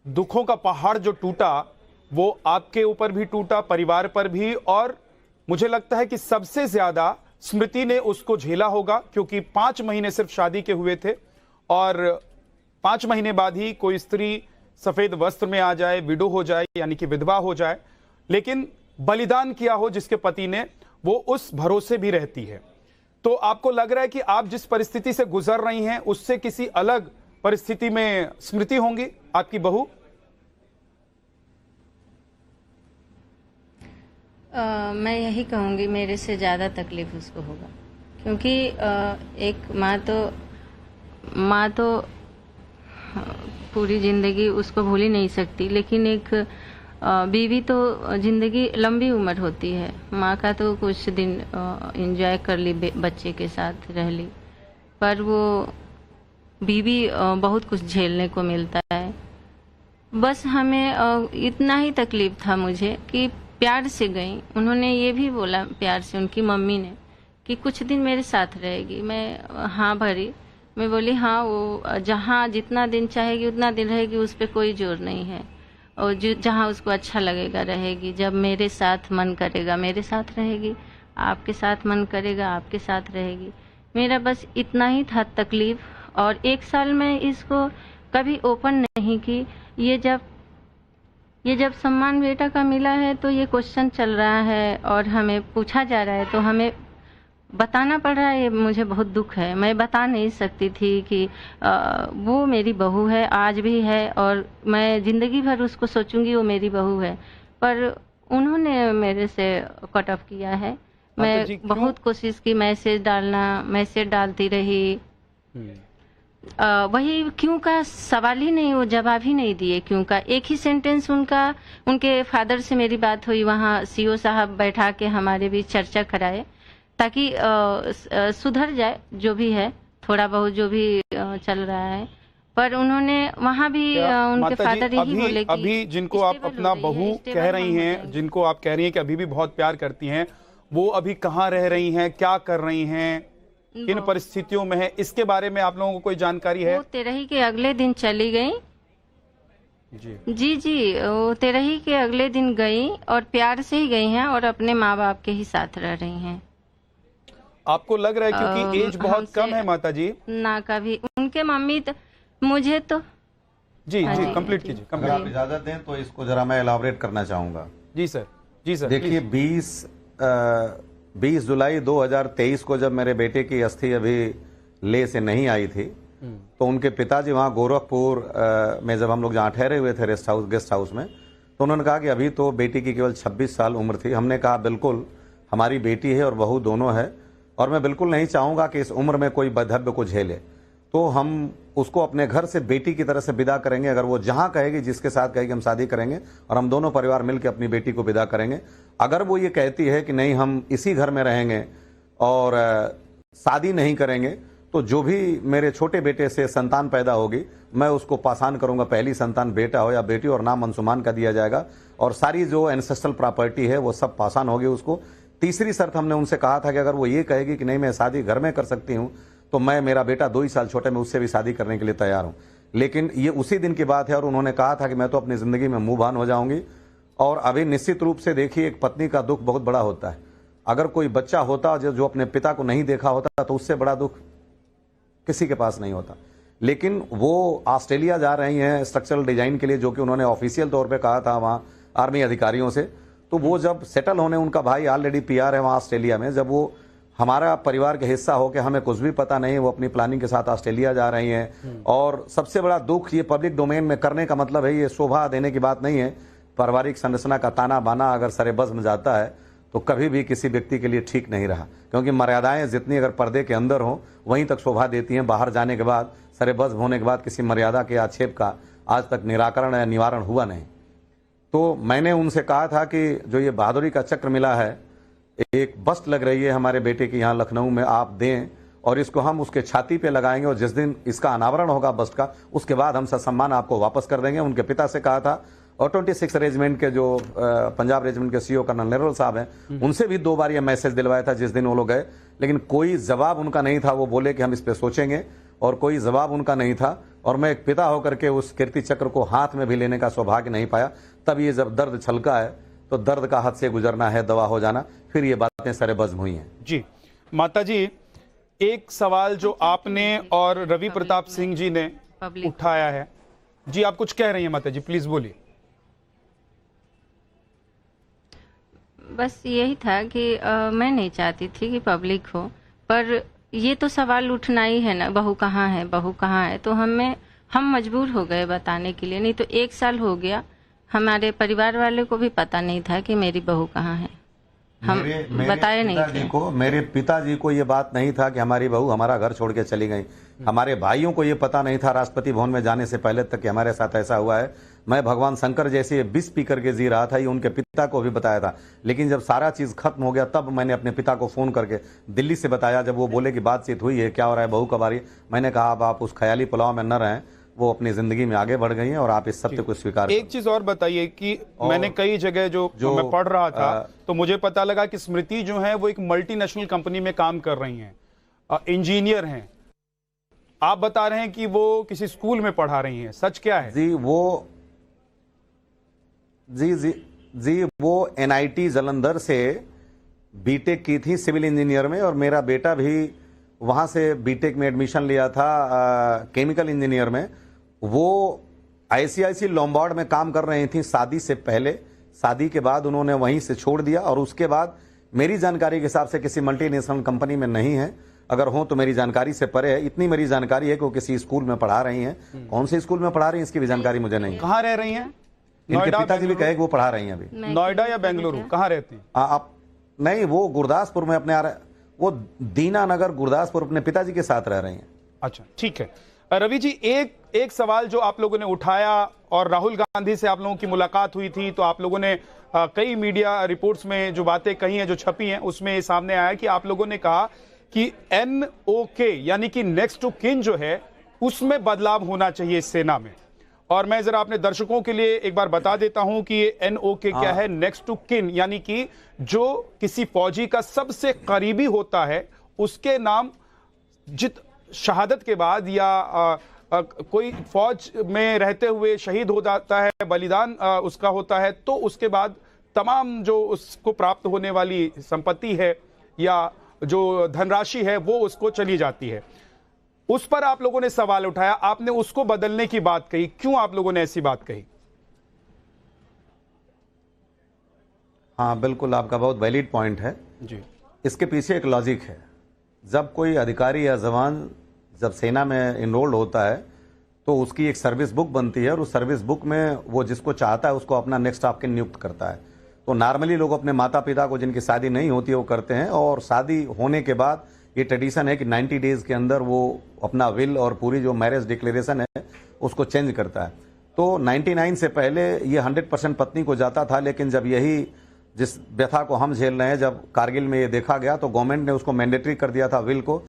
दुखों का पहाड़ जो टूटा वो आपके ऊपर भी टूटा, परिवार पर भी, और मुझे लगता है कि सबसे ज्यादा स्मृति ने उसको झेला होगा, क्योंकि 5 महीने सिर्फ शादी के हुए थे और 5 महीने बाद ही कोई स्त्री सफेद वस्त्र में आ जाए, विडो हो जाए, यानी कि विधवा हो जाए, लेकिन बलिदान किया हो जिसके पति ने, वो उस भरोसे भी रहती है। तो आपको लग रहा है कि आप जिस परिस्थिति से गुजर रही हैं उससे किसी अलग परिस्थिति में स्मृति होंगी आपकी बहू? मैं यही कहूँगी मेरे से ज़्यादा तकलीफ उसको होगा, क्योंकि एक माँ तो पूरी ज़िंदगी उसको भूल ही नहीं सकती, लेकिन एक बीवी तो ज़िंदगी लंबी उम्र होती है। माँ का तो कुछ दिन एंजॉय कर ली, बच्चे के साथ रह ली, पर वो बीवी बहुत कुछ झेलने को मिलता है। बस हमें इतना ही तकलीफ था मुझे कि प्यार से गई। उन्होंने ये भी बोला प्यार से, उनकी मम्मी ने, कि कुछ दिन मेरे साथ रहेगी। मैं हाँ भरी, मैं बोली हाँ, वो जहाँ जितना दिन चाहेगी उतना दिन रहेगी, उस पर कोई जोर नहीं है, और जहाँ उसको अच्छा लगेगा रहेगी। जब मेरे साथ मन करेगा मेरे साथ रहेगी, आपके साथ मन करेगा आपके साथ रहेगी। मेरा बस इतना ही था तकलीफ। और 1 साल में इसको कभी ओपन नहीं की। ये जब सम्मान बेटा का मिला है तो ये क्वेश्चन चल रहा है और हमें पूछा जा रहा है, तो हमें बताना पड़ रहा है। ये मुझे बहुत दुख है, मैं बता नहीं सकती थी कि वो मेरी बहू है, आज भी है, और मैं ज़िंदगी भर उसको सोचूंगी वो मेरी बहू है। पर उन्होंने मेरे से कट ऑफ किया है। मैं बहुत कोशिश की, मैसेज डालती रही। वही क्यों का सवाल ही नहीं, वो जवाब ही नहीं दिए क्यों का। एक ही सेंटेंस उनके फादर से मेरी बात हुई, वहाँ सीओ साहब बैठा के हमारे बीच चर्चा कराए ताकि सुधर जाए जो भी है, थोड़ा बहुत जो भी चल रहा है। पर उन्होंने वहाँ भी उनके फादर यही बोले कि अभी जिनको आप अपना बहू कह रही हैं, जिनको आप कह रही हैं कि अभी भी बहुत प्यार करती हैं, वो अभी कहाँ रह रही हैं, क्या कर रही हैं, किन परिस्थितियों में है, इसके बारे में आप लोगों को कोई जानकारी है? वो तेरही के अगले दिन चली गई। जी, वो तेरही के अगले दिन गई और प्यार से ही गई हैं और अपने माँ बाप के ही साथ रह रही हैं। आपको लग रहा है क्योंकि एज बहुत कम है माता जी? ना कभी उनके मम्मी तो मुझे तो जी कंप्लीट कीजिए। अगर आप इजाजत दें तो इसको जरा मैं एलाबोरेट करना चाहूंगा। जी सर। देखिए 20 जुलाई 2023 को जब मेरे बेटे की अस्थि अभी ले से नहीं आई थी, तो उनके पिताजी वहाँ गोरखपुर में जब हम लोग जहाँ ठहरे हुए थे गेस्ट हाउस में, तो उन्होंने कहा कि अभी तो बेटी की केवल 26 साल उम्र थी। हमने कहा बिल्कुल, हमारी बेटी है और बहू दोनों है, और मैं बिल्कुल नहीं चाहूँगा कि इस उम्र में कोई बदहव्य को झेले। तो हम उसको अपने घर से बेटी की तरह से विदा करेंगे। अगर वो जहाँ कहेगी, जिसके साथ कहेगी, हम शादी करेंगे और हम दोनों परिवार मिलकर अपनी बेटी को विदा करेंगे। अगर वो ये कहती है कि नहीं हम इसी घर में रहेंगे और शादी नहीं करेंगे, तो जो भी मेरे छोटे बेटे से संतान पैदा होगी मैं उसको पासान करूंगा। पहली संतान बेटा हो या बेटी, और नाम अंशुमान का दिया जाएगा, और सारी जो एंसेस्ट्रल प्रॉपर्टी है वो सब पासान होगी उसको। तीसरी शर्त हमने उनसे कहा था कि अगर वो ये कहेगी कि नहीं मैं शादी घर में कर सकती हूँ, तो मेरा बेटा 2 ही साल छोटे में उससे भी शादी करने के लिए तैयार हूँ। लेकिन ये उसी दिन की बात है, और उन्होंने कहा था कि मैं तो अपनी ज़िंदगी में मूव ऑन हो जाऊंगी। और अभी निश्चित रूप से देखिए, एक पत्नी का दुख बहुत बड़ा होता है। अगर कोई बच्चा होता जो अपने पिता को नहीं देखा होता, तो उससे बड़ा दुख किसी के पास नहीं होता। लेकिन वो ऑस्ट्रेलिया जा रही हैं स्ट्रक्चरल डिजाइन के लिए, जो कि उन्होंने ऑफिशियल तौर पर कहा था वहाँ आर्मी अधिकारियों से। तो वो जब सेटल होने, उनका भाई ऑलरेडी PR है वहाँ ऑस्ट्रेलिया में, जब वो हमारा परिवार का हिस्सा हो के हमें कुछ भी पता नहीं, वो अपनी प्लानिंग के साथ ऑस्ट्रेलिया जा रही हैं। और सबसे बड़ा दुख ये पब्लिक डोमेन में करने का मतलब है, ये शोभा देने की बात नहीं है। पारिवारिक संरचना का ताना बाना अगर सरेबज़्म जाता है तो कभी भी किसी व्यक्ति के लिए ठीक नहीं रहा, क्योंकि मर्यादाएं जितनी अगर पर्दे के अंदर हों वहीं तक शोभा देती हैं। बाहर जाने के बाद, सरेबज़्म होने के बाद किसी मर्यादा के आक्षेप का आज तक निराकरण या निवारण हुआ नहीं। तो मैंने उनसे कहा था कि जो ये बहादुरी का चक्र मिला है, एक बस्ट लग रही है हमारे बेटे की यहाँ लखनऊ में, आप दें और इसको हम उसके छाती पे लगाएंगे, और जिस दिन इसका अनावरण होगा बस्ट का, उसके बाद हम ससम्मान आपको वापस कर देंगे। उनके पिता से कहा था, और 26 रेजिमेंट के जो पंजाब रेजिमेंट के CO कर्नल नेरवल साहब हैं, उनसे भी 2 बार ये मैसेज दिलवाया था जिस दिन वो लोग गए, लेकिन कोई जवाब उनका नहीं था। वो बोले कि हम इस पर सोचेंगे। और कोई जवाब उनका नहीं था, और मैं एक पिता होकर के उस कीर्ति चक्र को हाथ में भी लेने का सौभाग्य नहीं पाया। तब ये जब दर्द छलका है तो दर्द का हद से गुजरना है, दवा हो जाना, फिर ये बातें सरे बज़्म हुई हैं। जी माता जी, एक सवाल जो आपने और रवि प्रताप सिंह जी ने उठाया है, जी आप कुछ कह रही हैं माता जी, प्लीज बोलिए। बस यही था कि मैं नहीं चाहती थी कि पब्लिक हो, पर ये तो सवाल उठना ही है ना, बहू कहाँ है, बहू कहाँ है। तो हम मजबूर हो गए बताने के लिए। नहीं तो 1 साल हो गया, हमारे परिवार वाले को भी पता नहीं था कि मेरी बहू कहाँ है। हम बताए नहीं थे। मेरे पिताजी को ये बात नहीं था कि हमारी बहू हमारा घर छोड़ के चली गई। हमारे भाइयों को ये पता नहीं था राष्ट्रपति भवन में जाने से पहले तक कि हमारे साथ ऐसा हुआ है। मैं भगवान शंकर जैसे विष पी करके जी रहा था, ये उनके पिता को भी बताया था। लेकिन जब सारा चीज खत्म हो गया तब मैंने अपने पिता को फोन करके दिल्ली से बताया। जब वो बोले कि बातचीत हुई है, क्या हो रहा है, बहू कब आ रही है, मैंने कहा अब आप उस ख्याली पुलाव में न रहें, वो अपनी जिंदगी में आगे बढ़ गई हैं और आप इस सत्य को स्वीकार। एक चीज और बताइए कि मैंने कई जगह जो मैं पढ़ रहा था तो मुझे पता लगा कि स्मृति जो है वो एक मल्टीनेशनल कंपनी में काम कर रही हैं, इंजीनियर हैं। आप बता रहे हैं कि वो किसी स्कूल में पढ़ा रही हैं, सच क्या है? जी वो NIT जालंधर से बीटेक की थी सिविल इंजीनियर में, और मेरा बेटा भी वहां से बीटेक में एडमिशन लिया था केमिकल इंजीनियर में। वो ICIC लोम्बार्ड में काम कर रही थी शादी से पहले। शादी के बाद उन्होंने वहीं से छोड़ दिया, और उसके बाद मेरी जानकारी के हिसाब से किसी मल्टीनेशनल कंपनी में नहीं है। अगर हो तो मेरी जानकारी से परे है। इतनी मेरी जानकारी है कि वो किसी स्कूल में पढ़ा रही हैं। कौन से स्कूल में पढ़ा रही हैं इसकी भी जानकारी मुझे नहीं है। कहाँ रह रही हैं? इनके पिताजी भी कहे कि वो पढ़ा रही हैं अभी। नोएडा या बेंगलुरु, कहाँ रहती हैं आप? नहीं, वो गुरदासपुर में अपने वो दीनानगर गुरदासपुर अपने पिताजी के साथ रह रही हैं। अच्छा, ठीक है। रवि जी, एक सवाल जो आप लोगों ने उठाया, और राहुल गांधी से आप लोगों की मुलाकात हुई थी, तो आप लोगों ने कई मीडिया रिपोर्ट्स में जो बातें कही हैं, जो छपी हैं, उसमें सामने आया कि आप लोगों ने कहा कि NOK यानी कि नेक्स्ट टू किन जो है उसमें बदलाव होना चाहिए इस सेना में। और मैं जरा अपने दर्शकों के लिए एक बार बता देता हूं कि ये NOK क्या है। नेक्स्ट टू किन यानी कि जो किसी फौजी का सबसे करीबी होता है, उसके नाम शहादत के बाद या कोई फौज में रहते हुए शहीद हो जाता है, बलिदान उसका होता है, तो उसके बाद तमाम जो उसको प्राप्त होने वाली संपत्ति है या जो धनराशि है वो उसको चली जाती है। उस पर आप लोगों ने सवाल उठाया, आपने उसको बदलने की बात कही। क्यों आप लोगों ने ऐसी बात कही? हाँ बिल्कुल, आपका बहुत वैलिड पॉइंट है जी। इसके पीछे एक लॉजिक है। जब कोई अधिकारी या जवान जब सेना में इनरोल्ड होता है तो उसकी एक सर्विस बुक बनती है, और उस सर्विस बुक में वो जिसको चाहता है उसको अपना नेक्स्ट ऑफ किन नियुक्त करता है। तो नॉर्मली लोग अपने माता पिता को जिनकी शादी नहीं होती है वो करते हैं, और शादी होने के बाद ये ट्रेडिशन है कि 90 डेज के अंदर वो अपना विल और पूरी जो मैरिज डिक्लेरेशन है उसको चेंज करता है। तो 99 से पहले ये 100% पत्नी को जाता था, लेकिन जब यही जिस व्यथा को हम झेल रहे हैं, जब कारगिल में ये देखा गया तो गवर्नमेंट ने उसको मैंडेटरी कर दिया था विल को,